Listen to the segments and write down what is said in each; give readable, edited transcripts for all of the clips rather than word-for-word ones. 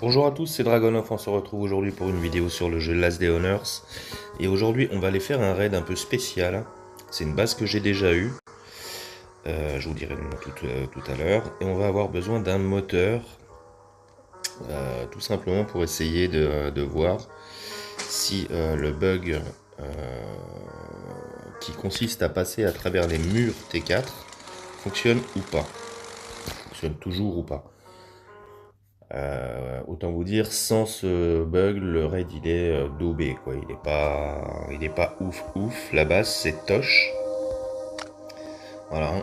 Bonjour à tous, c'est Dragonoff, on se retrouve aujourd'hui pour une vidéo sur le jeu Last Day Honors. Et aujourd'hui on va aller faire un raid un peu spécial. C'est une base que j'ai déjà eue, je vous dirai le nom tout à l'heure. Et on va avoir besoin d'un moteur, tout simplement pour essayer de voir si le bug qui consiste à passer à travers les murs T4 fonctionne ou pas. Fonctionne toujours ou pas. Autant vous dire, sans ce bug, le raid il est daubé, quoi. Il est pas ouf ouf. La base c'est Tosh. Voilà.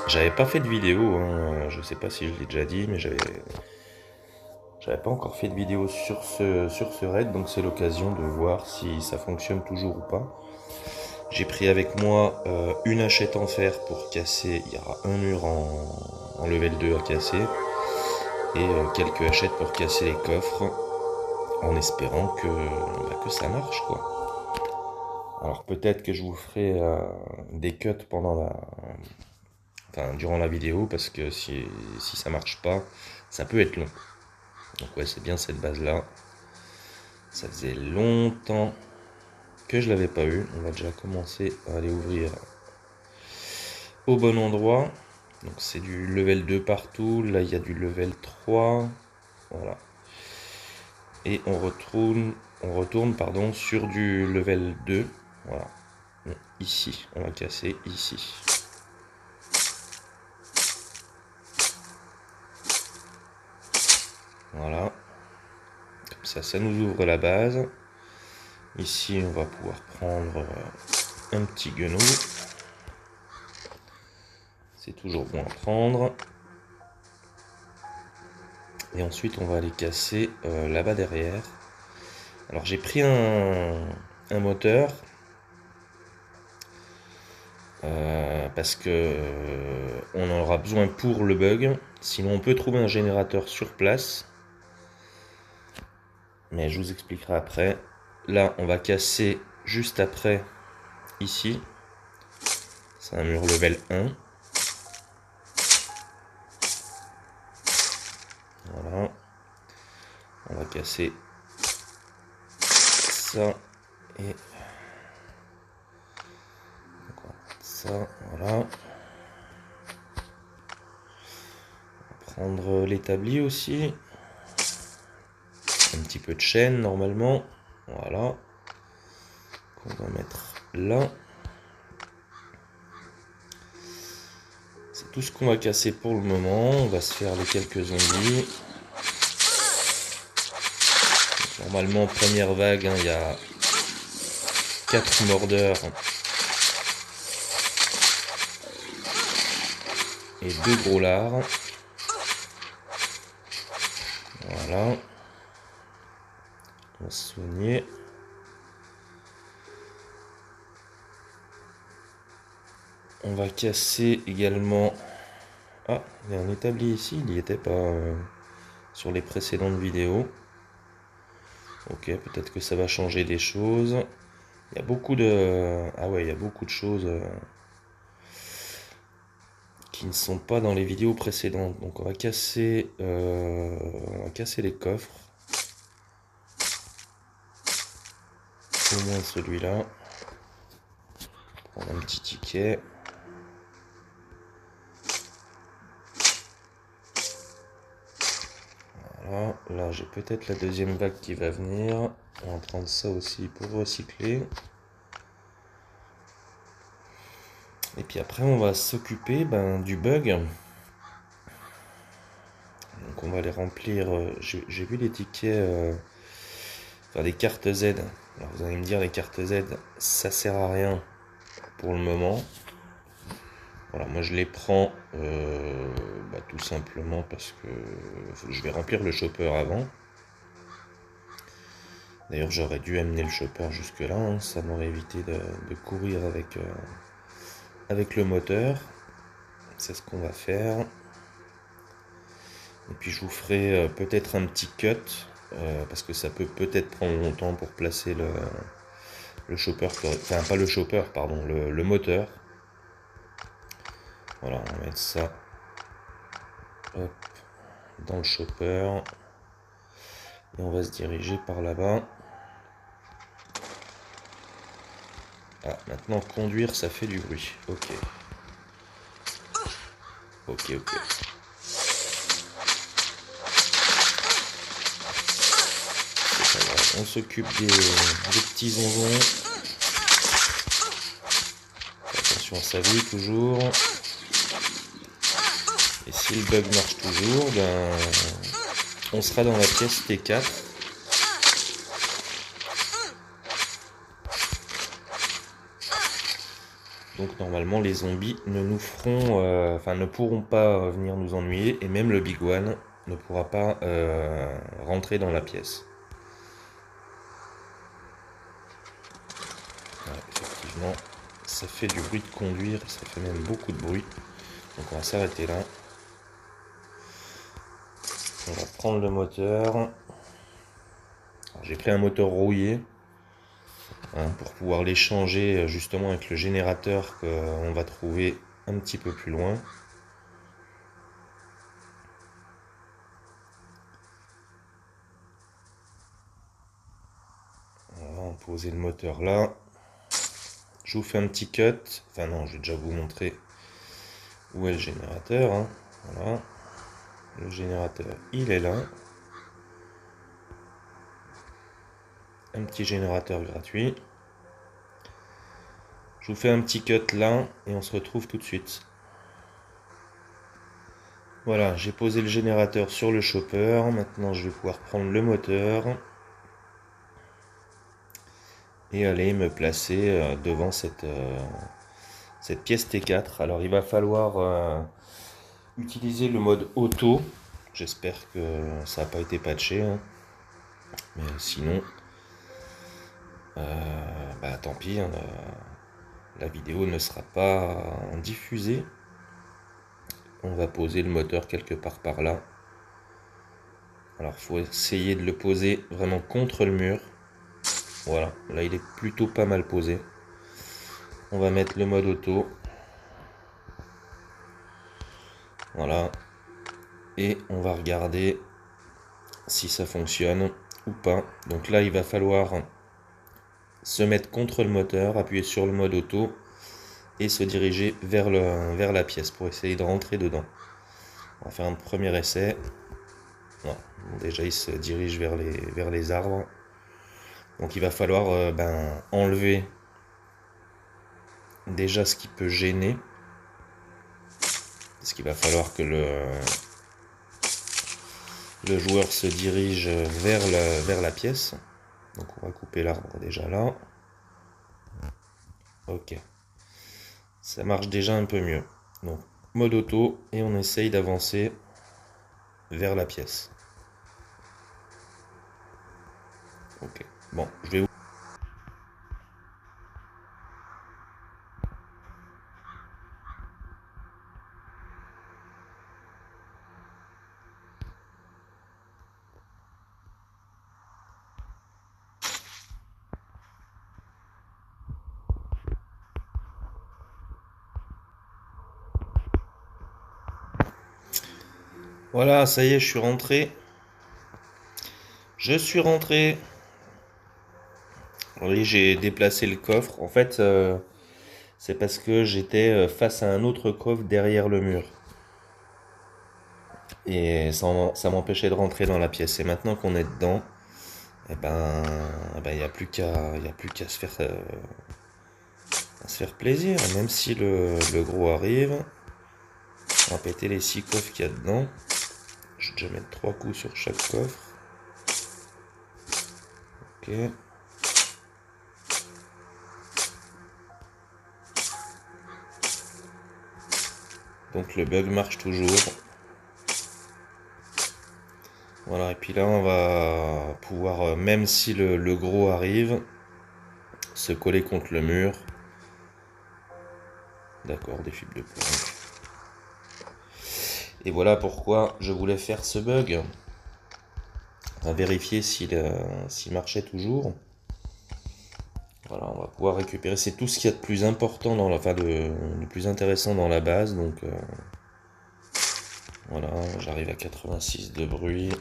J'avais pas fait de vidéo, hein. Je sais pas si je l'ai déjà dit, mais j'avais pas encore fait de vidéo sur ce raid, donc c'est l'occasion de voir si ça fonctionne toujours ou pas. J'ai pris avec moi une hachette en fer pour casser. Il y aura un mur en level 2 à casser et quelques hachettes pour casser les coffres, en espérant que ça marche, quoi. Alors peut-être que je vous ferai des cuts durant la vidéo, parce que si ça marche pas, ça peut être long. Donc ouais, c'est bien cette base là. Ça faisait longtemps que je l'avais pas eu. On va déjà commencer à aller ouvrir au bon endroit. Donc c'est du level 2 partout. Là il y a du level 3. Voilà. Et on retourne pardon, sur du level 2. Voilà. Ici, on va casser ici. Voilà. Comme ça nous ouvre la base. Ici, on va pouvoir prendre un petit guenou. C'est toujours bon à prendre. Et ensuite, on va aller casser là-bas derrière. Alors, j'ai pris un moteur. Parce que on en aura besoin pour le bug. Sinon, on peut trouver un générateur sur place. Mais je vous expliquerai après. Là, on va casser juste après, ici. C'est un mur level 1. Voilà. On va casser ça et ça. Voilà. On va prendre l'établi aussi. Un petit peu de chaîne normalement. Voilà. Qu'on va mettre là. C'est tout ce qu'on va casser pour le moment. On va se faire les quelques zombies. Normalement, première vague, hein, il y a 4 mordeurs et 2 gros lards. Voilà. On va se soigner. On va casser également... Ah, il y a un établi ici, il n'y était pas sur les précédentes vidéos. Ok, peut-être que ça va changer des choses. Il y a beaucoup de... Ah ouais, il y a beaucoup de choses qui ne sont pas dans les vidéos précédentes. Donc on va casser les coffres. Au moins celui-là. Prendre un petit ticket. Voilà, là j'ai peut-être la deuxième vague qui va venir. On va prendre ça aussi pour recycler. Et puis après on va s'occuper du bug. Donc on va les remplir. J'ai vu les tickets, enfin des cartes Z. Alors vous allez me dire, les cartes Z ça sert à rien pour le moment. Voilà, moi je les prends tout simplement parce que je vais remplir le chopper avant. D'ailleurs j'aurais dû amener le chopper jusque là, hein, ça m'aurait évité de courir avec le moteur. C'est ce qu'on va faire. Et puis je vous ferai peut-être un petit cut, parce que ça peut peut-être prendre longtemps pour placer le chopper, enfin pas le chopper, pardon, le moteur. Voilà, on va mettre ça, hop, dans le chopper. Et on va se diriger par là-bas. Ah, maintenant conduire, ça fait du bruit. Ok. Ok. C'est pas grave. On s'occupe des petits zonzons. Attention à sa vue toujours. Et si le bug marche toujours, ben, on sera dans la pièce T4. Donc normalement les zombies ne nous feront, ne pourront pas venir nous ennuyer, et même le Big One ne pourra pas rentrer dans la pièce. Ouais, effectivement, ça fait du bruit de conduire, ça fait même beaucoup de bruit. Donc on va s'arrêter là. On va prendre le moteur. J'ai pris un moteur rouillé pour pouvoir l'échanger justement avec le générateur qu'on va trouver un petit peu plus loin. On va poser le moteur là. Je vous fais un petit cut. Enfin non, je vais déjà vous montrer où est le générateur. Hein. Voilà. Le générateur, il est là. Un petit générateur gratuit. Je vous fais un petit cut là et on se retrouve tout de suite. Voilà, j'ai posé le générateur sur le chopper. Maintenant, je vais pouvoir prendre le moteur et aller me placer devant cette pièce T4. Alors, il va falloir utiliser le mode auto. J'espère que ça n'a pas été patché. Hein. Mais sinon, tant pis. Hein, la vidéo ne sera pas diffusée. On va poser le moteur quelque part par là. Alors il faut essayer de le poser vraiment contre le mur. Voilà, là il est plutôt pas mal posé. On va mettre le mode auto. Voilà. Et on va regarder si ça fonctionne ou pas. Donc là il va falloir se mettre contre le moteur, appuyer sur le mode auto et se diriger vers la pièce pour essayer de rentrer dedans. On va faire un premier essai. Non, déjà il se dirige vers les arbres. Donc il va falloir enlever déjà ce qui peut gêner. Parce qu'il va falloir que le joueur se dirige vers la pièce. Donc on va couper l'arbre déjà là. Ok. Ça marche déjà un peu mieux. Donc mode auto et on essaye d'avancer vers la pièce. Ok. Bon, je vais... Voilà, ça y est, je suis rentré. Oui, j'ai déplacé le coffre. En fait, c'est parce que j'étais face à un autre coffre derrière le mur. Et ça m'empêchait de rentrer dans la pièce. Et maintenant qu'on est dedans, il n'y a plus qu'à se faire plaisir. Même si le gros arrive, on va péter les 6 coffres qu'il y a dedans. Je vais déjà mettre 3 coups sur chaque coffre. Ok. Donc le bug marche toujours. Voilà, et puis là on va pouvoir, même si le gros arrive, se coller contre le mur. D'accord, des fibres de planche. Et voilà pourquoi je voulais faire ce bug. On va vérifier s'il marchait toujours. Voilà, on va pouvoir récupérer. C'est tout ce qu'il y a de plus important le plus intéressant dans la base. Donc voilà, j'arrive à 86 de bruit.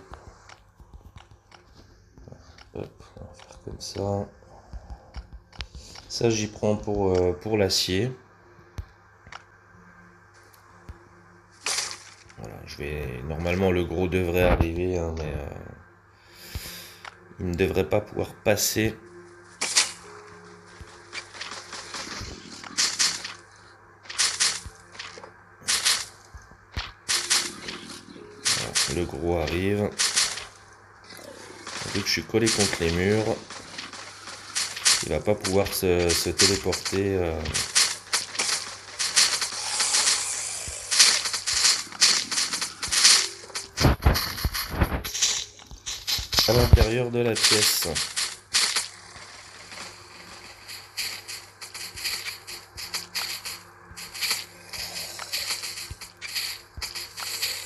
Hop, on va faire comme ça. Ça, j'y prends pour l'acier. Voilà, normalement, le gros devrait arriver, hein, mais il ne devrait pas pouvoir passer. Voilà, le gros arrive. Vu que je suis collé contre les murs, il va pas pouvoir se téléporter. À l'intérieur de la pièce.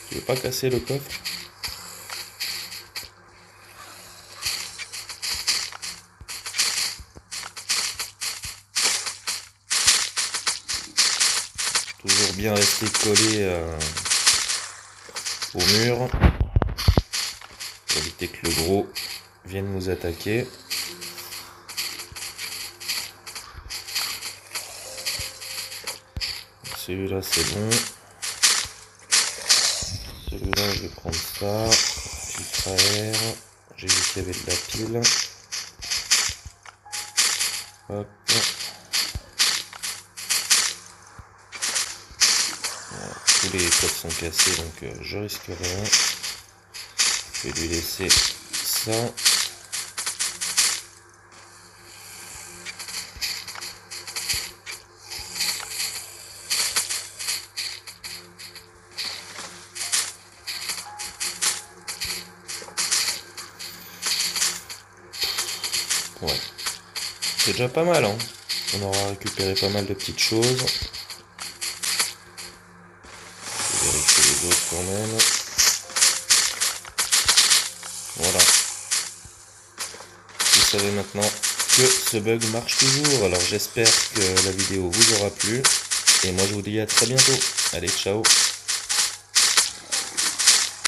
Tu veux pas casser le coffre? Toujours bien rester collé au mur pour éviter que le gros vienne nous attaquer. Celui-là c'est bon. Celui-là je vais prendre ça. Filtre à air. J'ai vu qu'il y avait de la pile. Hop. Voilà, tous les coffres sont cassés donc je risque rien. Je vais lui laisser ça. Ouais. C'est déjà pas mal, hein. On aura récupéré pas mal de petites choses. Je vais vérifier les autres quand même. Voilà. Vous savez maintenant que ce bug marche toujours. Alors j'espère que la vidéo vous aura plu. Et moi je vous dis à très bientôt. Allez, ciao.